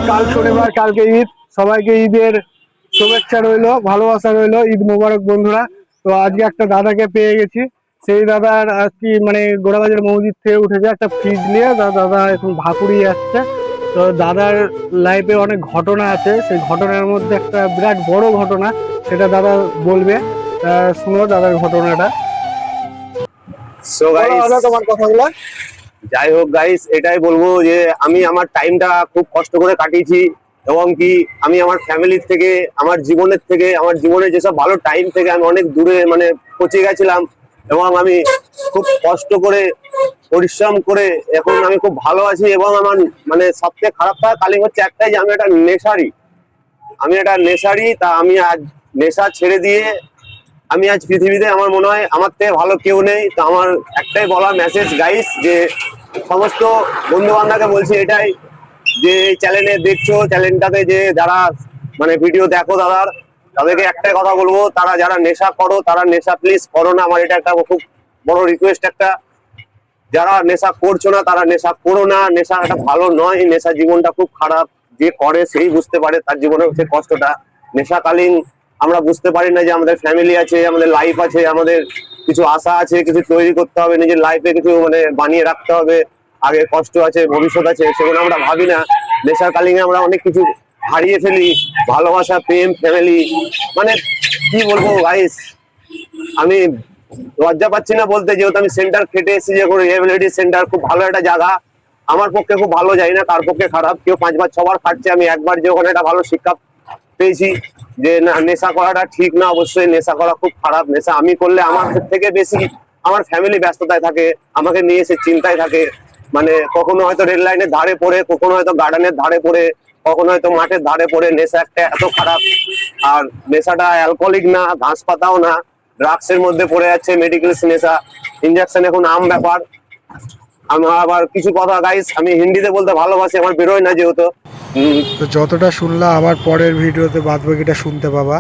কাল শনিবার, কালকে ঈদ। সবাইকে ঈদের শুভেচ্ছা রইলো, ভালোবাসা রইলো। ঈদ মোবারক বন্ধুরা। তো আজকে একটা দাদাকে পেয়ে গেছি। সেই দাদার আজকে মানে গোড়াবাজার মসজিদ থেকে উঠেছে একটা ফ্রিজ নিয়ে। দাদা এখন ভাকুড়ি আসছে। তো দাদার লাইফে অনেক ঘটনা আছে, সেই ঘটনার মধ্যে একটা বিরাট বড় ঘটনা, সেটা দাদা বলবে। শুনো দাদার ঘটনাটা। সো গাইস, তোমার কথাগুলো। যাই হোক গাইস, এটাই বলবো যে আমি আমার টাইমটা খুব কষ্ট করে কাটিয়েছি এবং কি আমি আমার ফ্যামিলির থেকে, আমার জীবনের থেকে, আমার জীবনের যেসব ভালো টাইম থেকে আমি অনেক দূরে মানে পৌঁছে গেছিলাম এবং আমি খুব কষ্ট করে পরিশ্রম করে এখন আমি খুব ভালো আছি। এবং আমার মানে সবচেয়ে খারাপ কালি হচ্ছে একটাই, যে আমি একটা নেশারি। তা আমি আজ নেশা ছেড়ে দিয়ে আমি আজ পৃথিবীতে আমার মনে হয় আমার থেকে ভালো কেউ নেই। তো আমার একটাই বলার মেসেজ গাইস, যে সমস্ত বন্ধু বান্ধবকে বলছি এটাই, যে চ্যানেলে দেখছো, চ্যানেলটাতে যে যারা মানে ভিডিও দেখো দাদার, তাদেরকে একটাই কথা বলবো, তারা যারা নেশা করো তারা নেশা প্লিজ করো না। আমার এটা একটা খুব বড় রিকোয়েস্ট একটা, যারা নেশা করছো না তারা নেশা করো না। নেশা একটা ভালো নয়, নেশা জীবনটা খুব খারাপ। যে করে সেই বুঝতে পারে তার জীবনের হচ্ছে কষ্টটা। নেশাকালীন আমরা বুঝতে পারি না যে আমাদের ফ্যামিলি আছে, আমাদের লাইফ আছে, আমাদের কিছু আশা আছে, কিছু তৈরি করতে হবে, নিজের লাইফে কিছু মানে বানিয়ে রাখতে হবে, আগে কষ্ট আছে, ভবিষ্যৎ আছে, সেগুলো আমরা ভাবি না। নেশাকালীন আমরা অনেক কিছু হারিয়ে ফেলি, ভালোবাসা, প্রেম, ফ্যামিলি। মানে কি বলবো গাইস, আমি লজ্জা পাচ্ছি না বলতে, যেহেতু আমি সেন্টার খেটে এসেছি, যে কোনো রিহ্যাবিলিটি সেন্টার খুব ভালো একটা জায়গা। আমার পক্ষে খুব ভালো, যাই না কার পক্ষে খারাপ, কেউ 5 বার 6 বার খাচ্ছে, আমি একবার যে ওখানে একটা ভালো শিক্ষা পেয়েছি যে না, নেশা করাটা ঠিক না। অবশ্যই নেশা করা খুব খারাপ। নেশা আমি করলে আমার থেকে বেশি আমার ফ্যামিলি ব্যস্ততায় থাকে, আমাকে নিয়ে এসে চিন্তায় থাকে। মানে কখনো হয়তো রেল লাইনের ধারে পড়ে, কখনো হয়তো গার্ডেনের ধারে পড়ে, কখনো হয়তো মাঠের ধারে পড়ে। নেশা একটা এত খারাপ। আর নেশাটা অ্যালকোহলিক না, ঘাস পাতাও না, ড্রাগস এর মধ্যে পড়ে যাচ্ছে, মেডিকেল নেশা, ইনজেকশন এখন আম ব্যাপার। আমার আবার কিছু কথা গাইস আমি হিন্দিতে বলতে ভালোবাসি, আমার বেরোয় না যেহেতু। তো যতটা শুনলাম, আবার পরের ভিডিওতে বাদ বাকিটা শুনতে পাবা।